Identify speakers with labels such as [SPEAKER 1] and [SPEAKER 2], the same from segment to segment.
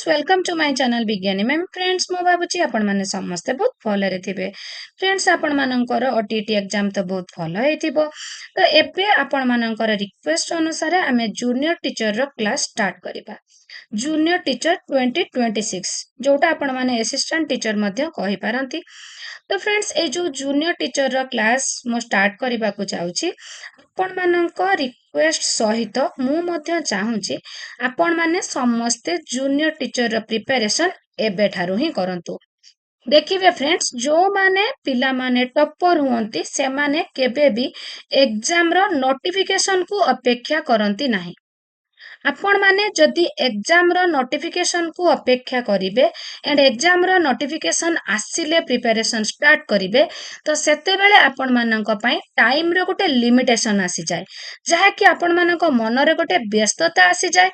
[SPEAKER 1] Friends welcome to my channel विज्ञानी ma'am friends मु भाबुची आपण माने समस्ते बहुत भलरे थिबे फ्रेंड्स आपण मानकर ओटीटी एग्जाम तो बहुत भल हेतिबो तो एबे आपण मानकर रिक्वेस्ट अनुसार आमे जूनियर टीचर रो क्लास स्टार्ट करिबा जूनियर टीचर 2026 जोटा आपण माने असिस्टेंट टीचर मध्ये कहि पारंती तो फ्रेंड्स ए जो जूनियर टीचर रो क्लास मो स्टार्ट करिबा को चाहूची आपण मानक रिक्वेस्ट सहित मु मध्ये चाहूची आपण माने समस्ते जूनियर टीचर रो प्रिपरेशन एबे ठारू ही करंतु देखिए फ्रेंड्स जो माने पिला माने टॉपर हुंती से माने केबे भी एग्जाम रो नोटिफिकेशन को अपेक्षा करंती नाही आपण माने जदि एग्जाम रो नोटिफिकेशन को अपेक्षा करिवे एंड एग्जाम रो नोटिफिकेशन आसिले प्रिपरेशन स्टार्ट करिवे तो सेते बेले आपण मानक पई टाइम रो गोटे लिमिटेशन आसी जाय जहा कि आपण मानक मन रे गोटे व्यस्तता आसी जाय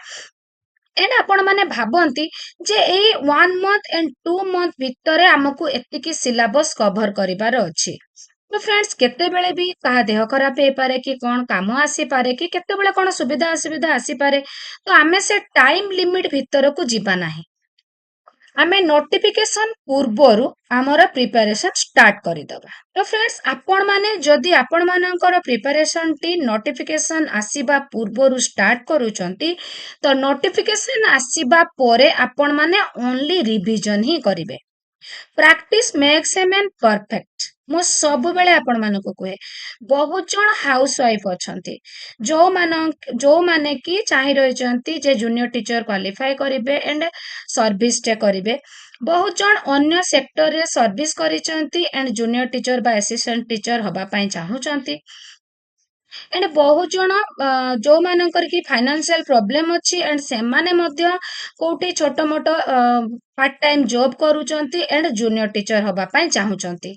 [SPEAKER 1] एंड आपण माने भाबंती जे एई 1 मंथ एंड 2 मंथ भितरे हमकु एतिकी सिलेबस कवर करिवार अछि तो फ्रेंड्स केते बेले भी कहा देह खराब हे पारे कि कौन काम आसी पारे कि केते बेले कौन सुविधा असुविधा आसी पारे तो आमे से टाइम लिमिट भितर को जीवा नाही आमे नोटिफिकेशन पूर्वरु आमर प्रिपरेशन स्टार्ट करिदबा तो फ्रेंड्स आपण माने जदि आपण मानकर प्रिपरेशन टी नोटिफिकेशन आसीबा पूर्वरु स्टार्ट करूचंती तो नोटिफिकेशन आसीबा पोरे आपण माने ओनली रिवीजन ही करिवे practice makes a man perfect मो सब बेले आपण मानको कहे बहुत जन हाउस वाइफ अछंती जो माने कि चाहि रहिचंती जे जूनियर टीचर क्वालिफाई करिवे एंड सर्विस टे करिवे बहुत जन अन्य सेक्टर रे सर्विस करिचंती एंड जूनियर टीचर बा असिस्टेंट टीचर हबा पई चाहुचंती एंड बहुत जन जो मानकर कि फाइनेंशियल प्रॉब्लम अछि एंड से माने मध्य कोठी छोट मोट पार्ट टाइम जॉब करूचंती एंड जूनियर टीचर हबा पई चाहुचंती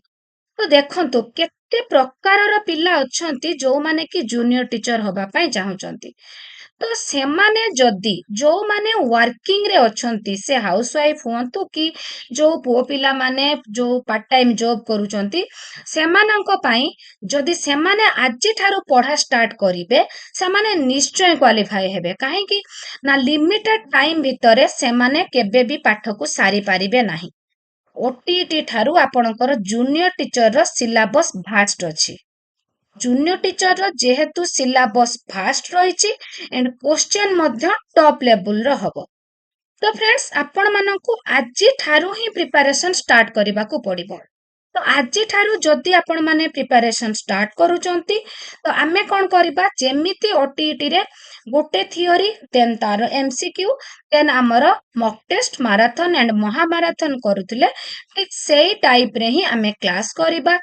[SPEAKER 1] तो देखंतु केते प्रकारर पिला अछंती जो माने कि जूनियर टीचर हबा पई चाहुचंती तो से माने जदी जो माने वर्किंग रे अछंती से हाउस वाइफ हुंतु कि जो पुओ पिला माने जो पार्ट टाइम जॉब करूचंती से मानक पई जदी से माने आजि ठारू पढ़ा स्टार्ट करिवे से माने निश्चय क्वालिफाई हेबे काहे कि ना लिमिटेड टाइम भितरे से माने केबे भी पाठ को सारी पारिबे नाही ओटीटी ठारू आपणकर जूनियर टीचर रो सिलेबस भास्ट अछि जूनियर टीचर रो जेहेतु सिलेबस फास्ट रहिछि एंड क्वेश्चन मध्य टॉप लेवल रो हबो तो फ्रेंड्स आपण मानकु आजि ठारू ही प्रिपरेशन स्टार्ट करबा को पड़िबो तो आजि ठारू जदि आपण माने प्रिपरेशन स्टार्ट करूचंती तो आमे कोन करबा जेमिति ओटीटी रे गोटे थियोरी देन तार एमसीक्यू देन हमर मॉक टेस्ट मैराथन एंड महामाराथन करूथिले ठीक सेही टाइप रे ही आमे क्लास करबा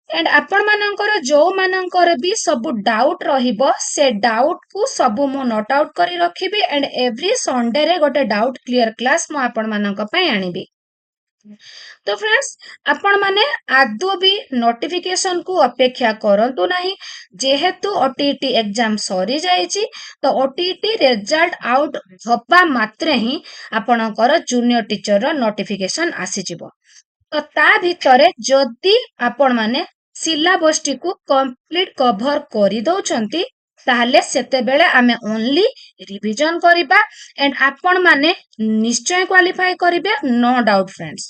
[SPEAKER 1] एंड आपण मानकर जो मानकर भी सब डाउट रहिबो से डाउट को सब मु नोट आउट करी रखिबी एंड एवरी संडे रे गोटे डाउट क्लियर क्लास मु आपण मानक पई आनिबी तो फ्रेंड्स आपण माने आदो भी नोटिफिकेशन को अपेक्षा करंतु नाही जेहेतु ओटीटी एग्जाम सरी जाईची तो ओटीटी रिजल्ट आउट हबा मात्रे ही आपणकर जूनियर टीचर रो नोटिफिकेशन आसी जिवो तो ता भितरे जदि आपण माने सिलेबस टी को कंप्लीट कवर करि दउचंती ताहले सेते बेले आमे ओनली रिवीजन करिबा एंड आपण माने निश्चय क्वालिफाई करिवे नो डाउट फ्रेंड्स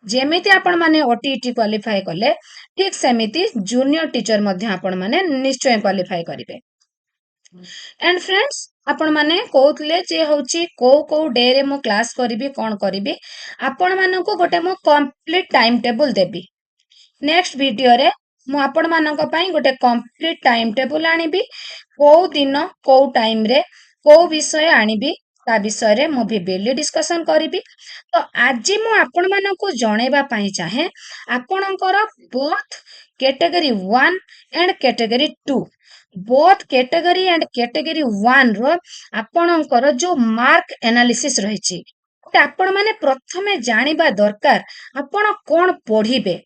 [SPEAKER 1] जेमिति आपण माने ओटीटी क्वालिफाई कले ठीक सेमिति जूनियर टीचर मध्ये आपण माने निश्चय क्वालिफाई करिवे एंड फ्रेंड्स आपण माने कहउतले जे होची को डे रे मो क्लास करिवि कोन करिवि आपण मानको गोटे मो कंप्लीट टाइम टेबल देबी नेक्स्ट वीडियो रे मु आपण मानक पई गोटे कंप्लीट टाइम टेबल आनिबी को दिन को टाइम रे को विषय आनिबी ता विषय रे मु विभिन्न डिस्कशन करिवि तो आज मु आपण मानको जणेबा पई चाहे आपणकर both category 1 and category 2 both category and category 1 रो आपणकर जो मार्क एनालिसिस रहिछि आपण माने प्रथमे जानिबा दरकार आपण कोन पढिबे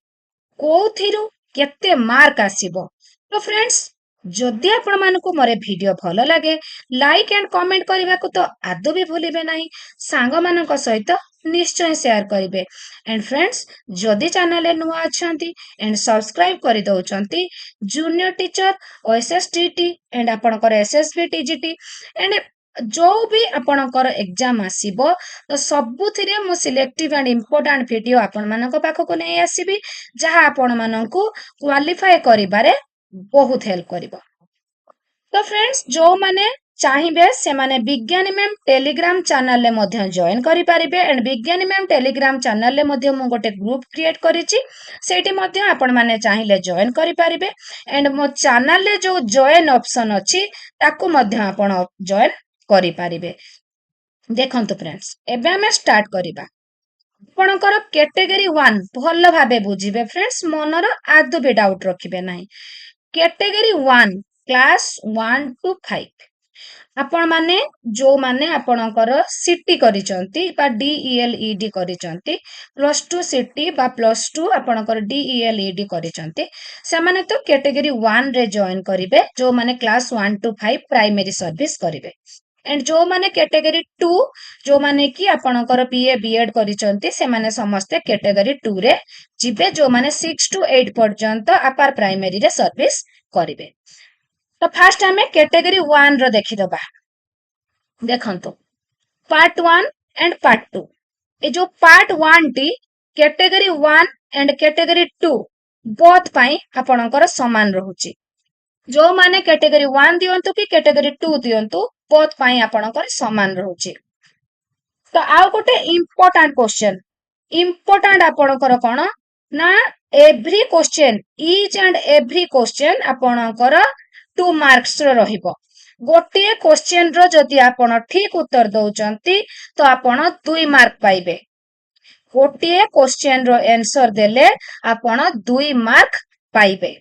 [SPEAKER 1] कोथिरु केते मार्क आसीबो तो फ्रेंड्स जदि आपण मानको मोरे वीडियो भलो लागे लाइक एंड कमेंट करबा को तो आदो भी भूलिबे नाही सांग मानक सहित निश्चय शेयर करिवे एंड फ्रेंड्स जदि चैनल रे नुआ अछंती एंड सब्सक्राइब करि दउचंती जूनियर टीचर ओएसएसटीटी एंड आपणकर एसएसबी टीजीटी एंड जो भी आपणकर एग्जाम आसीबो तो सबुथिरे मु सिलेक्टिव एंड इम्पोर्टेंट वीडियो आपण मानक पाखको नै आसीबी जहा आपण मानकू क्वालिफाई करिबारे बहुत हेल्प करिवो। तो फ्रेंड्स जो माने चाहिए से माने विज्ञानी मैम टेलीग्राम चैनल ले मध्य जॉइन करि परिबे एंड विज्ञानी मैम टेलीग्राम चैनल ले मध्य मु गोटे ग्रुप क्रिएट करिछि सेठी मध्य आपण माने चाहिए जॉइन करि परिबे एंड मो चैनल ले जो जॉइन ऑप्शन अछि ताकू मध्य आपण जॉइन करि परिबे। देखंतु फ्रेंड्स एबे हमें स्टार्ट करिबा। आपणकर कैटेगरी 1 भल भाबे बुझिबे फ्रेंड्स मनर आदु भी डाउट रखिबे नाही। कैटेगरी 1 क्लास 1 टू 5 आपण माने जो माने आपणकर सीटी करिसंती बा डीईएलईडी करिसंती +2 सीटी बा +2 आपणकर डीईएलईडी करिसंती से माने तो कैटेगरी 1 रे जॉइन करिवे जो माने क्लास 1 टू 5 प्राइमरी सर्विस करिवे एंड जो माने कैटेगरी 2 जो माने कि आपणकर बीए बीएड करिसंती से माने समस्त कैटेगरी 2 रे जिबे जो माने 6 टू 8 पर्यंत अपर प्राइमरी रे सर्विस करिवे। तो फास्ट हमें कैटेगरी 1 रो देखि दबा। देखंतु पार्ट 1 एंड पार्ट 2 ए जो पार्ट 1 टी कैटेगरी 1 एंड कैटेगरी 2 बोथ पाई आपणकर समान रहुची। जो माने कैटेगरी 1 दियंतु कि कैटेगरी 2 दियंतु बोथ पाई आपणकर समान रहुची। तो आउ गोटे इम्पोर्टेंट आपणकर कोन ना every question each and every question आपणकर 2 मार्क्स रो रहिबो। गोटे क्वेश्चन रो जदि आपण ठीक उत्तर दउचंती तो आपण 2 मार्क पाइबे। गोटे क्वेश्चन रो आंसर देले आपण 2 मार्क पाइबे।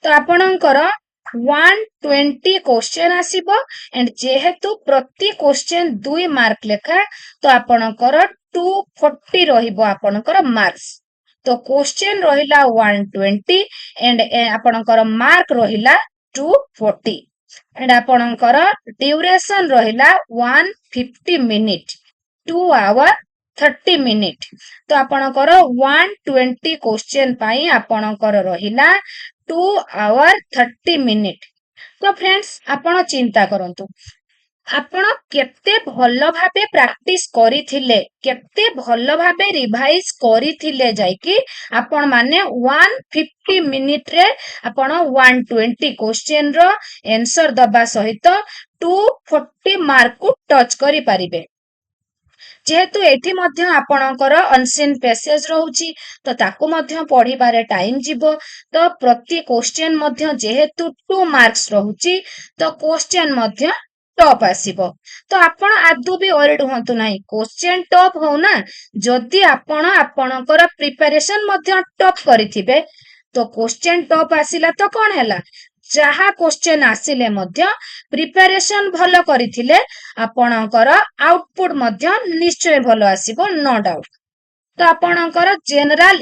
[SPEAKER 1] तो आपणकर 120 क्वेश्चन आसीबो एंड जेहेतु प्रति क्वेश्चन 2 मार्क लेखा तो आपणकर 240 रहिबो आपणकर मार्क्स। तो क्वेश्चन रहिला 120 एंड आपणकर मार्क रहिला 240 एंड आपणकर ड्यूरेशन रहिला 150 मिनिट 2 आवर 30 मिनिट। तो आपणकर 120 क्वेश्चन पाई आपणकर रहिला 2 आवर 30 मिनिट। तो फ्रेंड्स आपण चिंता करंतु आपण केते भल भाबे प्रैक्टिस करिथिले केते भल भाबे रिवाइज करिथिले जाय कि आपण माने 150 मिनिट रे आपण 120 क्वेश्चन रो आंसर दबा सहित 240 मार्क को टच करि परिबे। जेहेतु एठी मध्य आपणकर अनसीन पैसेज रहउची तो ताकू मध्य पढिबारे टाइम जिवो। तो प्रति क्वेश्चन मध्य जेहेतु 2 मार्क्स रहउची तो क्वेश्चन मध्य टॉप आसीबो। तो आपण आदु भी वरीड होंतु नाही क्वेश्चन टॉप हो ना जदि आपण आपणकर प्रिपरेशन मध्य टॉप करिथिबे तो क्वेश्चन टॉप आसिला तो कोन हैला जहा क्वेश्चन आसिले मध्य प्रिपरेशन भलो करिथिले आपणकर आउटपुट मध्य निश्चय भलो आसीबो नो डाउट। तो आपणकर जनरल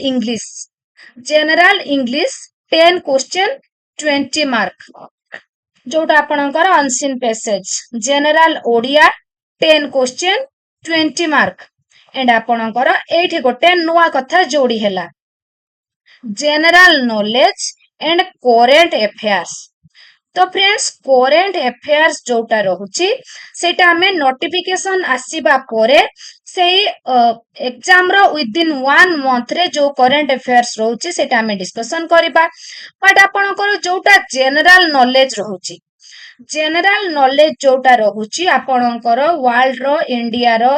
[SPEAKER 1] इंग्लिश 10 क्वेश्चन 20 मार्क जोटा आपणकर unseen passage general Odia 10 question 20 mark and आपणकर एठी गोटे नुवा कथा जोड़ी हैला general knowledge and current affairs. तो फ्रेंड्स करेंट अफेयर्स जोटा रहुची सेटा हमें नोटिफिकेशन आसीबा परे से एग्जाम रो विदिन 1 मंथ रे जो करेंट अफेयर्स रहुची सेटा हमें डिस्कशन करिबा। बट आपणकर जोटा जनरल नॉलेज रहुची जनरल नॉलेज जोटा रहुची आपणकर वर्ल्ड रो इंडिया रो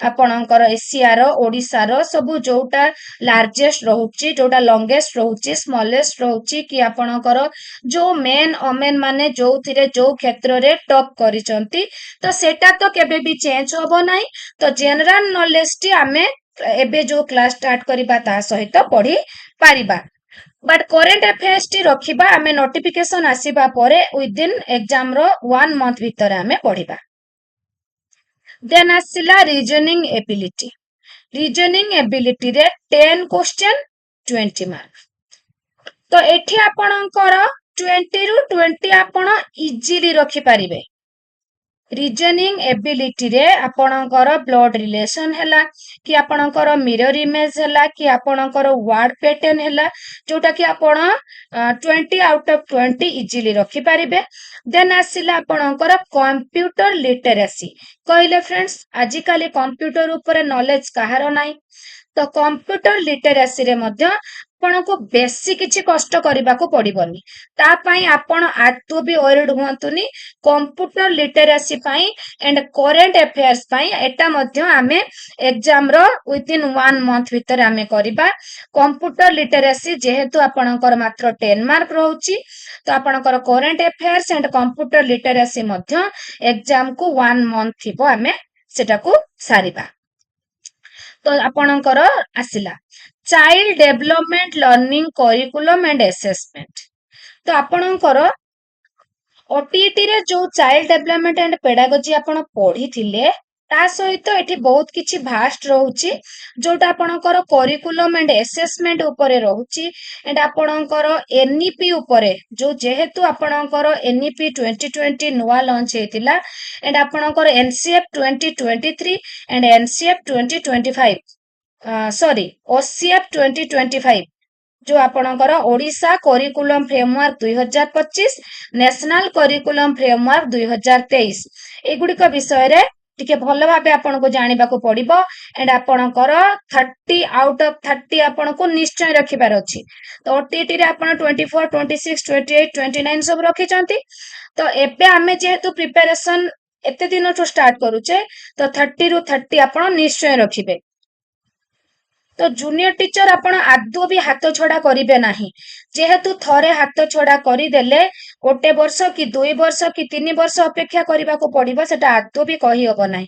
[SPEAKER 1] आपणकर एशिया रो ओडिसा रो सब जोटा लार्जेस्ट रहुची जोटा लॉन्गेस्ट रहुची स्मॉलेस्ट रहुची कि आपणकर जो मेन ओमेन माने जो थिरे जो क्षेत्र रे टॉप करिसंती तो सेटा तो केबे भी चेंज होबो नाही। तो जनरल नॉलेज टी हमें एबे जो क्लास स्टार्ट करिबा ता सहित पढी पारिबा। बट करेंट अफेयर्स टी रखिबा हमें नोटिफिकेशन आसीबा परे विदिन एग्जाम रो 1 मंथ भीतर हमें पढिबा। देन आसिला रीजनिंग एबिलिटी रे 10 क्वेश्चन 20 मार्क। तो एठी आपणकर 20 रु 20 आपण इजीली रखि पारिबे रिजनिंग एबिलिटी रे आपणकर ब्लड रिलेशन हैला कि आपणकर मिरर इमेज हैला कि आपणकर वर्ड पैटर्न हैला जोटा कि आपण 20 आउट ऑफ 20 इजीली रखि पारिबे। देन आसिला आपणकर कंप्यूटर लिटरेसी कहले फ्रेंड्स आजिकाली कंप्यूटर ऊपर नॉलेज कहार नाही तो कंप्यूटर लिटरेसी रे मध्य आपनको बेसी किछि कष्ट करबाको पड़िबनी तापाई आपण आदौ भी ओरिड हुंतुनी कंप्यूटर लिटरेसी पाई एंड करेंट अफेयर्स पाई एटा मध्य आमे एग्जाम रो विद इन 1 मंथ भीतर आमे करिबा। कंप्यूटर लिटरेसी जेहेतु आपणकर मात्र 10 मार्क रहउची तो आपणकर current affairs and computer literacy Madhya exam को 1 मंथ थिबो आमे सेटा को सारिबा। तो आपणकर आसिला child development learning curriculum and assessment तो आपणकर ओटीटी रे जो चाइल्ड डेवलपमेंट एंड पेडागोजी आपण पढ़ी थिले ता सहित एठी बहुत किछि भास्ट रहउची जोटा आपणकर करिकुलम एंड असेसमेंट ऊपर रहउची एंड आपणकर एनईपी ऊपर जो जेहेतु आपणकर एनईपी 2020 नुवा लॉन्च हेतिला एंड आपणकर NCF 2023 and NCF 2025 sorry OCF 2025 जो आपणकर Odisha curriculum framework 2025 national curriculum framework 2023 एगुड़िक विषय रे टिके भल भाबे आपनको जानिबा को पड़िबो एंड आपणकर 30 आउट ऑफ 30 आपनको निश्चय रखिबार अछि तो ओटीटी रे आपण 24 26 28 29 सब रखि चंती तो एबे आमे जेहेतु प्रिपरेशन एते दिन तो स्टार्ट करूचे तो 30 रु 30 आपण निश्चय रखिबे। तो जूनियर टीचर आपण आदौ भी हाथ छड़ा करिवे नाही जेहेतु थरे हाथ छड़ा करिदेले गोटे वर्ष कि 2 वर्ष कि 3 वर्ष अपेक्षा करबा को पड़िबो सेटा आदौ भी कहि हबो नाही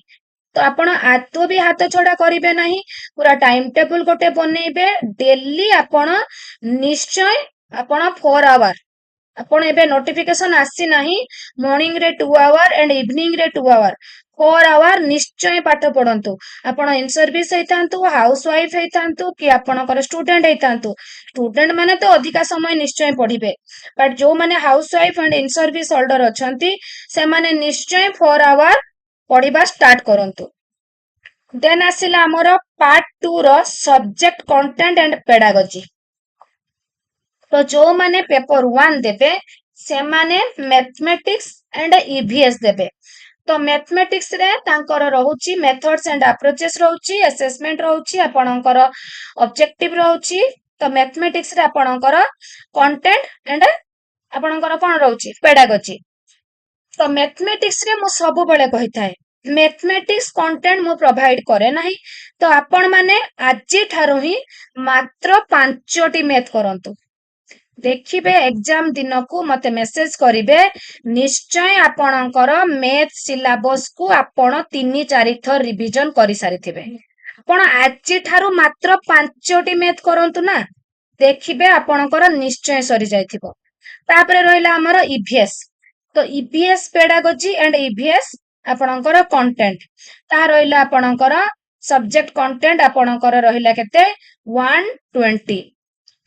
[SPEAKER 1] तो आपण आदौ भी हाथ छड़ा करिवे नाही पूरा टाइम टेबल गोटे बनेइबे डेली आपण निश्चय आपण 4 आवर आपण एबे नोटिफिकेशन आसी नाही मॉर्निंग रे 2 आवर एंड इवनिंग रे 2 आवर 4 आवर निश्चय पाठ पढ़ंतु आपण इन सर्विस हेतांतु हाउस वाइफ हेतांतु कि आपणकर स्टूडेंट हेतांतु स्टूडेंट माने तो अधिका समय निश्चय पढ़िबे बट जो माने house wife and in service holder अछंती से माने निश्चय 4 आवर पढ़िबा स्टार्ट करंतु। देन आसिला हमर पार्ट 2 रो सब्जेक्ट कंटेंट एंड पेडागोजी तो जो माने पेपर 1 देबे से माने मैथमेटिक्स एंड ईवीएस देबे तो मैथमेटिक्स रे तांकर रहउची मेथड्स एंड अप्रोचेस रहउची असेसमेंट रहउची आपणकर ऑब्जेक्टिव रहउची तो मैथमेटिक्स रे आपणकर कंटेंट एंड आपणकर कोन रहउची पेडागोजी तो मैथमेटिक्स रे मु सब बेले कहिथाय मैथमेटिक्स कंटेंट मु प्रोवाइड करे नाही तो आपण माने आजि ठारो ही मात्र 5टी मैथ करंतु देखिबे एग्जाम दिन को मते मेसेज करिवे निश्चय आपणकर मैथ सिलेबस को आपण 3-4 थर रिवीजन करि सारिथिबे आपण आजि ठारो मात्र 5टी मैथ करंतु ना देखिबे आपणकर निश्चय सरी जायथिबो। तापरे रहिला हमर ईवीएस तो ईवीएस पेडागोजी एंड ईवीएस आपणकर कंटेंट ता रहिला आपणकर सब्जेक्ट कंटेंट आपणकर रहिला केते 120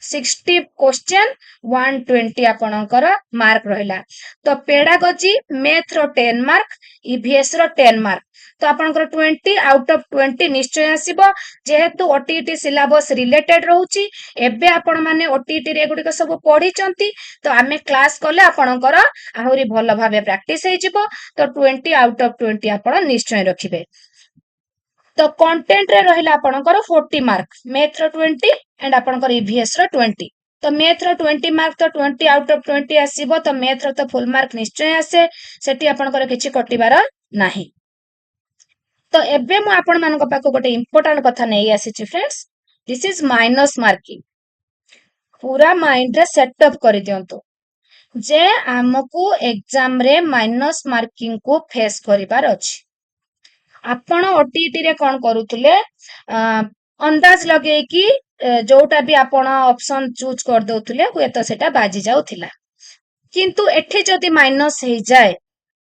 [SPEAKER 1] 60 क्वेश्चन 120 आपणकर मार्क रहिला तो पेडागोजी मैथ रो 10 मार्क ईवीएस रो 10 मार्क तो आपणकर 20 आउट ऑफ 20 निश्चय आसीबो जेहेतु ओटीटी सिलेबस रिलेटेड रहउची एबे आपण माने ओटीटी रे गुडी सब पढी चंती तो आमे क्लास करले आपणकर आहुरी भलो भाबे प्रैक्टिस हे जिवो तो 20 आउट ऑफ 20 आपण निश्चय रखिबे। तो कंटेंट रे रहिला आपणकर 40 मार्क मैथ रो 20 एंड आपणकर ईवीएस रो 20 तो मैथ रो 20 मार्क तो 20 आउट ऑफ 20 आसीबो तो मैथ रो तो फुल मार्क निश्चय आसे सेठी आपणकर किछि कटिबार नाही। तो एबे मु आपण मानक पाको गोटे इंपोर्टेंट कथा नै आसीछि friends this is minus marking पूरा माइंड रे सेटअप करि दियंतु जे हमकु एग्जाम रे माइनस मार्किंग को फेस करिबार अछि। आपण ओटीटी रे कोन करूथले अंदाज लगे कि जोटा भी आपण ऑप्शन चूज कर दोथले हुए तो सेटा बाजी जाउथिला किंतु एठी जदि माइनस हे जाए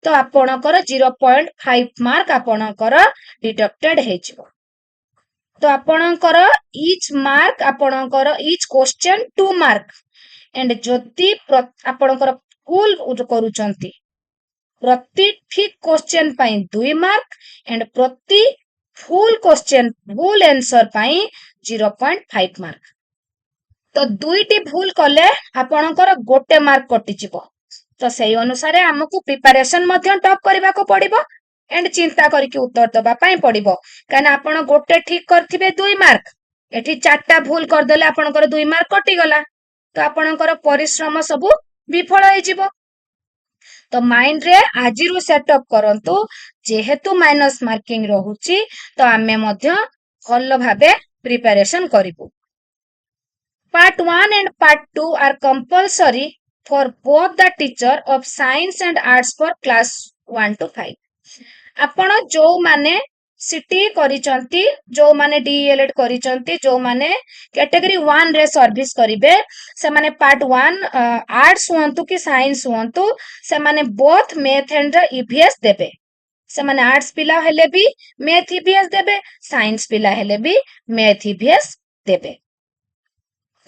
[SPEAKER 1] तो आपणकर 0.5 मार्क आपणकर डिडक्टेड हे जिवो तो आपणकर ईच मार्क आपणकर ईच क्वेश्चन 2 मार्क एंड जदि आपणकर फुल करूचंती प्रति ठीक क्वेश्चन पाई 2 मार्क एंड प्रति फुल क्वेश्चन फुल आंसर पाई 0.5 मार्क। तो दुईटी भूल कले आपणकर गोटे मार्क कटि जिवो। तो सेही अनुसार हमकु प्रिपरेशन मध्य टॉप करबा को पड़िबो एंड चिंता करके उत्तर दबा पाई पड़िबो। कान आपण गोटे ठीक करथिबे 2 मार्क, एठी चारटा भूल कर देले आपणकर 2 मार्क कटि गला। तो आपणकर परिश्रम सब विफल होई जिवो। तो माइंड रे आजिरु सेटअप करंतु जेहेतु माइनस मार्किंग रहुची तो आमे मध्य भल भाबे preparation करिबु। Part 1 and Part 2 are compulsory for both the teacher of science and arts for class 1 to 5. आपण जो माने सिटी करिचंती, जो माने डीएलएड करिचंती, जो माने कैटेगरी 1 रे सर्विस करिवे से माने पार्ट 1 आर्ट्स हुंतु कि साइंस हुंतु से माने बोथ मैथ एंड ईवीएस देबे। से माने आर्ट्स पिला हेले भी मैथ ईवीएस देबे, साइंस पिला हेले भी मैथ ईवीएस देबे।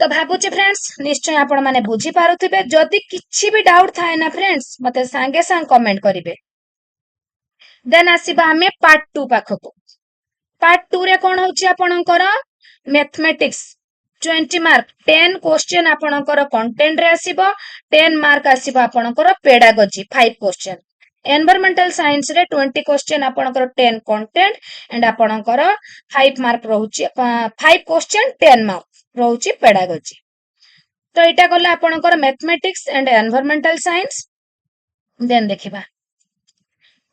[SPEAKER 1] तो भाबुचे फ्रेंड्स निश्चय आपण माने बुझी पारुथिबे। जदि किछि भी डाउट थाए ना फ्रेंड्स मते सांगे सांग कमेंट करिवे। देन आसीबा हमें पार्ट 2 पाखको। पार्ट 2 रे कोन होची आपणकर मैथमेटिक्स 20 मार्क 10 क्वेश्चन आपणकर कंटेंट रे आसीबो, 10 मार्क आसीबो आपणकर पेडागोजी 5 क्वेश्चन। एनवायरमेंटल साइंस रे 20 क्वेश्चन आपणकर 10 कंटेंट एंड आपणकर 5 मार्क रहउची 5 क्वेश्चन 10 मार्क रहउची पेडागोजी। तो एटा गला आपणकर mathematics and environmental science. Then देखिबा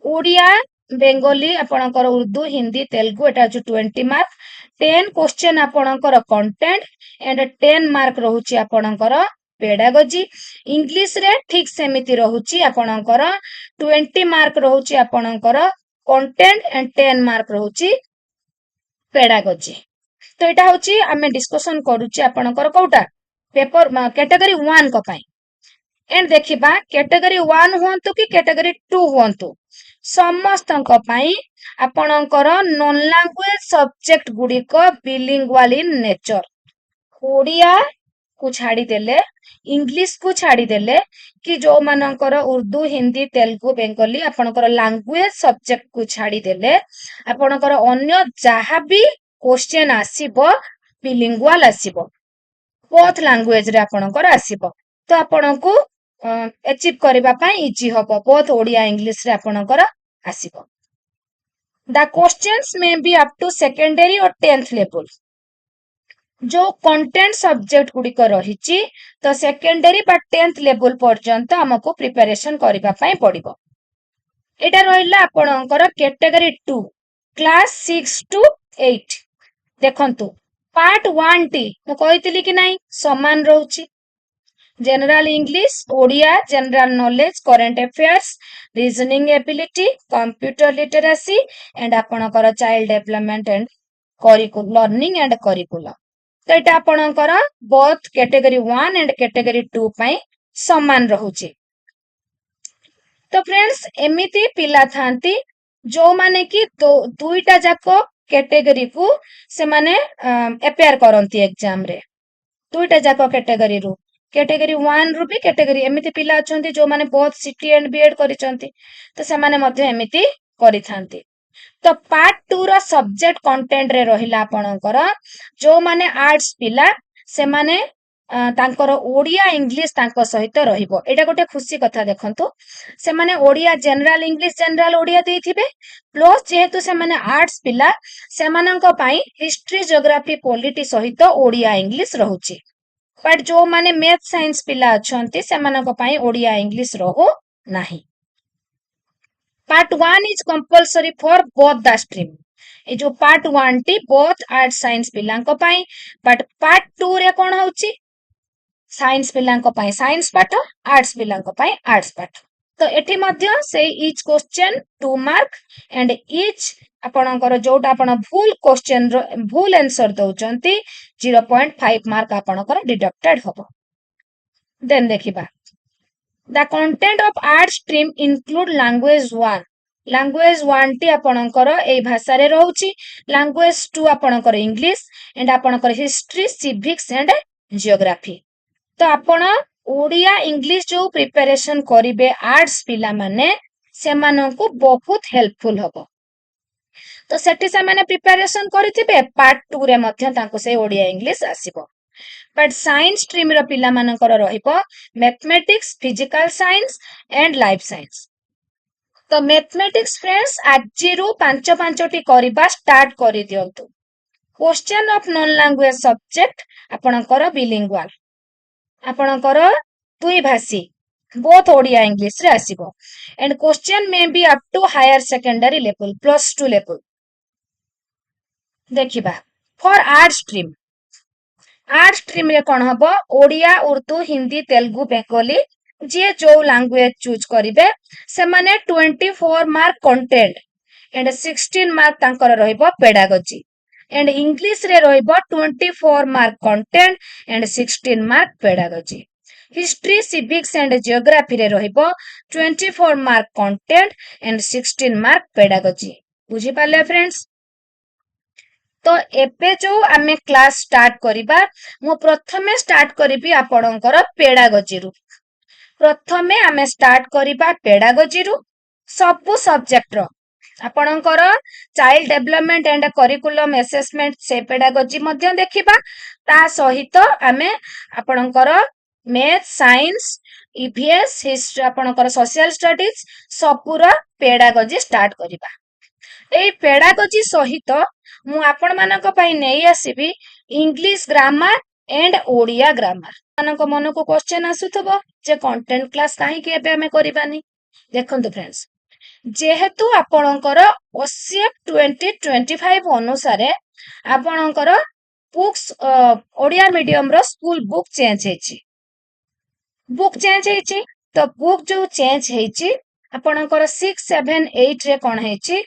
[SPEAKER 1] ओडिया बेंगोली आपणकर उर्दू हिंदी तेलुगु एटा जो 20 मार्क 10 क्वेश्चन आपणकर कंटेंट एंड 10 मार्क रहउची आपणकर पेडागोजी। इंग्लिश रे ठीक सेमिति रहउची आपणकर 20 मार्क रहउची आपणकर कंटेंट एंड 10 मार्क रहउची पेडागोजी। तो एटा होची आमे डिस्कशन करूची आपणकर कोटा पेपर कैटेगरी 1 को पाई। एंड देखिबा कैटेगरी 1 हुंतु कि कैटेगरी 2 हुंतु समस्तंक पाई आपणकर नॉन लैंग्वेज सब्जेक्ट गुडी को बिलिंगुअल इन नेचर ओडिया को छाड़ी देले इंग्लिश को छाड़ी देले कि जो मानकर उर्दू हिंदी तेलुगु बेंगोली आपणकर लैंग्वेज सब्जेक्ट को छाड़ी देले आपणकर अन्य जहा भी क्वेश्चन आसीबो बिलिंगुअल आसीबो बोथ लैंग्वेज रे आपणकर आसीबो। तो आपणको अचीव करबा पई इजी हबो बोथ ओडिया इंग्लिश रे आपणकर आसीबो। The questions may be up to secondary और 10th लेवल। जो कंटेंट सब्जेक्ट गुडी को रहिची तो सेकेंडरी बा 10th लेवल पर्यंत हमको प्रिपरेशन करबा पई पड़िबो। एटा रहिला आपणकर कैटेगरी 2 क्लास 6 टू 8। देखंतु पार्ट 1 टी मु कहितली कि नाही समान रहउची general English Odia general knowledge current affairs reasoning ability computer literacy and आपणकर child development and curriculum learning and curriculum. तो एटा आपणकर बोथ कैटेगरी 1 एंड कैटेगरी 2 पई समान रहउची। तो फ्रेंड्स एमिति पिला थांती जो माने कि दुईटा जाको कैटेगरी को से माने अपेयर करंती एग्जाम रे दुईटा जाको कैटेगरी रु कैटेगरी 1 रु भी कैटेगरी एमिति पिला अछंती जो माने बहुत सिटी एंड बीएड करिसंती तो से माने मध्ये एमिति करिथांती। तो पार्ट 2 रो सब्जेक्ट कंटेंट रे रहिला आपणकर जो माने आर्ट्स पिला से माने तांकर ओडिया इंग्लिश तांको सहित रहिबो। एटा गोटे खुशी कथा देखंतु से माने Odia general English general Odia देथिबे प्लस जेहेतु से माने आर्ट्स पिला से मानंको पई हिस्ट्री ज्योग्राफी पॉलिटी सहित ओडिया इंग्लिश रहउची। बट जो माने मैथ साइंस पिला अछंती से मानंको पई ओडिया इंग्लिश रहउ नाही। Part 1 is compulsory for both the stream. ए जो पार्ट 1 टी बोथ आर्ट साइंस पिलांको पई बट पार्ट 2 रे कोन होउची साइंस पिलांको पई साइंस पाठ आर्ट्स पिलांको पई आर्ट्स पाठ। तो एठी मध्य से each question 2 mark and each आपणकर जोटा आपण भूल क्वेश्चन रो भूल आंसर दउचंती 0.5 मार्क आपणकर डिडक्टेड होबो। देन देखिबा the content of art stream include language 1 language 1 T आपणकर ए भाषा रे रहउची लैंग्वेज 2 आपणकर इंग्लिश एंड आपणकर हिस्ट्री सिविक्स एंड जियोग्राफी। तो आपण ओडिया इंग्लिश जो प्रिपरेशन करिवे आर्ट्स पिला माने ସେମାନଙ୍କୁ ବହୁତ ହେଲ୍ପଫୁଲ ହବ। ତ ସେଠି ସେମାନେ ପ୍ରିପାରେସନ କରିଥିବେ, ପାର୍ଟ 2 ରେ ମଧ୍ୟ ତାଙ୍କୁ ସେଇ ଓଡ଼ିଆ ଇଂଲିଶ ଆସିବ। ବଟ୍ ସାଇନ୍ସ ଷ୍ଟ୍ରିମ୍ ର ପିଲାମାନଙ୍କର ରହିବ mathematics, physical science and life science. ତ ମ୍ୟାଥମେଟିକ୍ସ ଫ୍ରେଣ୍ଡସ୍ ଆଜିରୁ 5ଟି କରିବା ଷ୍ଟାର୍ଟ କରିଦିଅନ୍ତୁ। Question of non language subject ଆପଣଙ୍କର ବିଲିଙ୍ଗୁଆଲ, ଆପଣଙ୍କର ଦୁଇ ଭାଷୀ, ବୋଥ ଓଡ଼ିଆ ଇଂଲିଶ ରେ ଆସିବ। And question may be up to higher secondary level, +2 level. ଦେଖିବା for art stream, art stream ରେ କଣ ହବ, ଓଡ଼ିଆ, ଉର୍ଦୁ, ହିନ୍ଦୀ, ତେଲୁଗୁ, ବେଙ୍ଗଲି, ଯିଏ ଯୋଉ ଲାଙ୍ଗୁଏଜ ଚୁଜ କରିବେ ସେମାନେ 24 ମାର୍କ କଣ୍ଟେଣ୍ଟ ଏଣ୍ଡ 16 ମାର୍କ ତାଙ୍କର ରହିବ ପେଡାଗୋଜି। एंड इंग्लिश रे रहिबो 24 mark content and 16 mark pedagogy. History, civics and geography रे रहिबो 24 mark content and 16 mark pedagogy. बुझी पाले फ्रेंड्स? तो एबे जो आमे क्लास स्टार्ट करिबा, मु प्रथमे स्टार्ट करिबी आपणकर पेडागोजी रु। प्रथमे आमे स्टार्ट करिबा पेडागोजी रु, सबु सब्जेक्ट रो आपणकर child development and curriculum assessment से पेडागोजी मध्य देखिबा। ता सहित आमे आपणकर मैथ, साइंस, ईवीएस, हिस्ट्री, आपणकर सोशल स्टडीज सबुर पेडागोजी स्टार्ट करिबा। एई पेडागोजी सहित मु आपण मानक पई नेई आसीबी English grammar and Odia grammar. मानक मन को क्वेश्चन आसुथबो जे कंटेंट क्लास काहे के एबे हमें करिबानी। देखंतु फ्रेंड्स, जेहेतु आपणकर ओसीएफ 2025 अनुसार आपणकर बुक्स ओडिया मीडियम रो स्कूल बुक चेंज हेची। बुक चेंज हेची तो बुक जो चेंज हेची आपणकर 6, 7, 8 रे कोन हेची,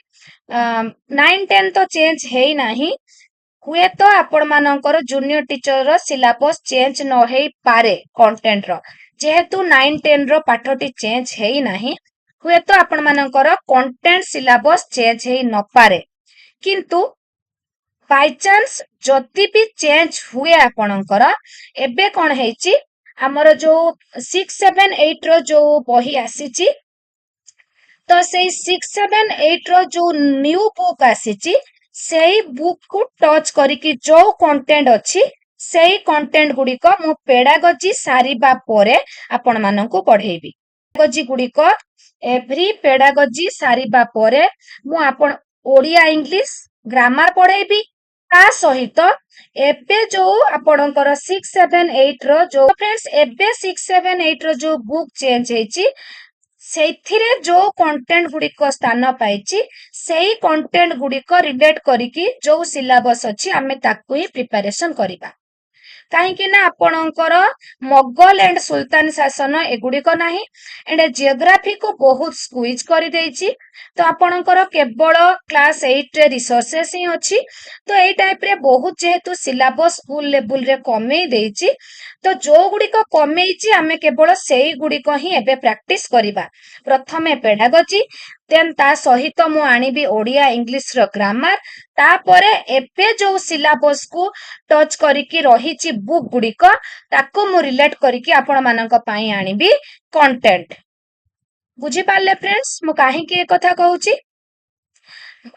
[SPEAKER 1] 9, 10 तो चेंज हेई नाही। हुए तो आपण मानकर जूनियर टीचर रो सिलेबस चेंज न हेई पारे कंटेंट रो, जेहेतु 9, 10 रो पाठटी चेंज हेई नाही। हुए तो आपण मानकर कंटेंट सिलेबस चेंज हेई न पारे, किंतु बाय चांस जति भी चेंज हुए आपणकर एबे कोन हेची, हमर जो 6, 7, 8 रो जो बही आसीची, तो सेई 6, 7, 8 रो जो न्यू बुक आसीची सेई बुक को टच करिकी जो कंटेंट अछि सेई कंटेंट गुडिको मु पेडागोजी सारिबा परे आपण माननकु पढेबी। पेडागोजी गुडिको एवरी पेडागोजी सारिबा परे मु आपण ओडिया इंग्लिश ग्रामर पढेबी। ता सहित एबे जो आपणकर 6, 7, 8 रो जो फ्रेंड्स एबे 6, 7, 8 रो जो बुक चेंज हेची सेथिरे जो कंटेंट गुडिको स्थान पाइची सेही कंटेंट गुडिको रिलेट करिकी जो सिलेबस अछि आमे ताकू ही प्रिपरेशन करिबा। काहेकि ना आपणकर मोगल एंड सुल्तान शासन एगुडिक नाही एंड जियोग्राफी को बहुत स्क्वीज कर देइची। तो आपणकर केवल क्लास 8 रे रिसोर्सेस ही अछि। तो एई टाइप रे बहुत जेहेतु सिलेबस स्कूल लेवल रे कमे देइची, तो जो गुडिक कमेइची आमे केवल सेई गुडिक ही एबे प्रैक्टिस करिबा। प्रथमे पेडागोजी, देन ता सहित मु आनिबी ओडिया इंग्लिश रो ग्रामर, तापरे एबे जो सिलेबस को टच करिकी रहिची बुक गुडिक ताको मु रिलेट करिकी आपण मानक पई आनिबी कंटेंट। बुझी पाले फ्रेंड्स मु काहे की ए कथा कहूची।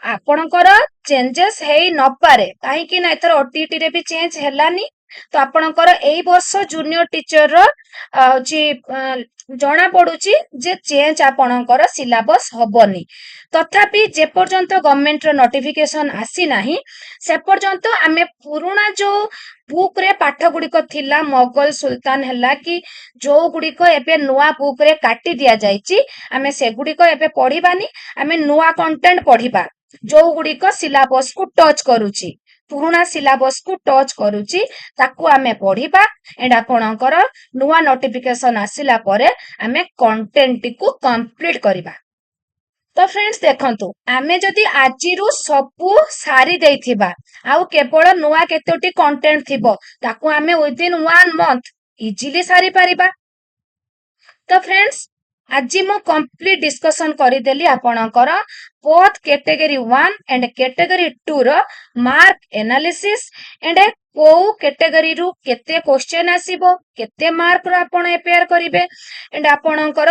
[SPEAKER 1] आपणकर चेंजेस हेई न पारे काहे ना एथर ओटीटी रे भी चेंज हेलानी। तो आपणकर एई वर्ष जूनियर टीचर रो जना पडुची जे चेंज आपणकर सिलेबस हबनी। तथापि जे पर्यंत गवर्नमेंट रो नोटिफिकेशन आसी नाही से पर्यंत आमे पुराना जो बुक रे पाठ गुडिक थिला मोगल सुल्तान हला कि जो गुडिक एबे नुआ बुक रे काटी दिया जाईची आमे से गुडिक एबे पढिबानी। आमे नुआ कंटेंट पढिबा जो गुडिक सिलेबस को टच करूची, पुराना सिलेबस को टच करूची ताकू आमे पढिबा एंड आपणकर नुआ नोटिफिकेशन आसिला परे आमे कंटेंट को कंप्लीट करिबा। तो फ्रेंड्स देखंतु आमे जदि आजिरु सबु सारी देइथिबा आउ केवल नुआ केतोटी कंटेंट थिबो ताकू आमे विदिन 1 मंथ इजीली सारी परिबा। तो फ्रेंड्स आज मु कंप्लीट डिस्कशन करिदेली आपणकर बोथ कैटेगरी 1 एंड कैटेगरी 2 रो मार्क एनालिसिस एंड କୋଉ କ୍ୟାଟେଗୋରୀରୁ କେତେ क्वेश्चन आसीबो केते मार्क रो आपण एपेयर करिवे एंड आपणकर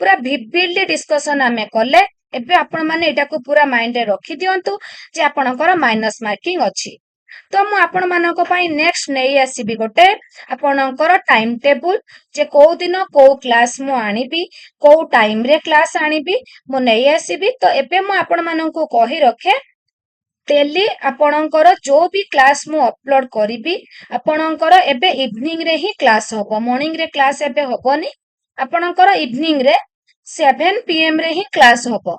[SPEAKER 1] पूरा विविडली डिस्कशन आमे कले एबे आपण माने एटा को पूरा माइंड रे रखि दियंतु जे आपणकर माइनस मार्किंग अछि तो मु आपण मानको पई नेक्स्ट नै आसीबी गोटे आपणकर टाइम टेबल जे को दिन को क्लास मु आनिबी को टाइम रे क्लास आनिबी मु नै आसीबी तो एबे मु आपण मानको कहि रखे डेली आपणकर जो भी क्लास मु अपलोड करिबी आपणकर एबे इवनिंग रे ही क्लास होबो मॉर्निंग रे क्लास एबे होबोनी आपणकर इवनिंग रे 7 PM रे ही क्लास होबो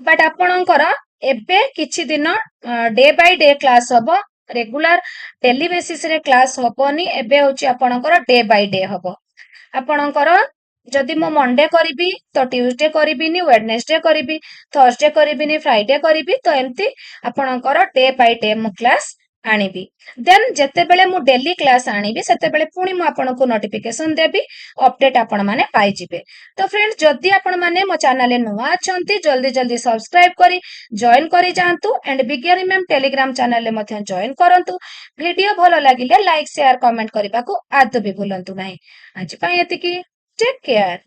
[SPEAKER 1] बट आपणकर एबे किछि दिन डे बाय डे क्लास होबो रेगुलर डेली बेसिस रे क्लास होबोनी एबे होची आपणकर डे बाय डे होबो आपणकर जदि मु मंडे करिबी तो ट्यूसडे करिबिनी वेडनेसडे करिबी थर्सडे करिबिनी फ्राइडे करिबी तो एमती आपणकर डे बाय डे मु क्लास आनिबी देन जेते बेले मु डेली क्लास आनिबी सेते बेले पुनी मु आपनको नोटिफिकेशन देबी अपडेट आपण माने पाई जिवे तो फ्रेंड्स जदि आपण माने मो चैनल रे नुवा अछंती जल्दी जल्दी सब्सक्राइब करी जॉइन करी जानतु एंड विज्ञानी मैम टेलीग्राम चैनल रे मध्य जॉइन करंतु वीडियो भलो लागिले लाइक शेयर कमेंट करबा को आदो भी भूलंतु नाही आज पई एतिकी टेक केयर।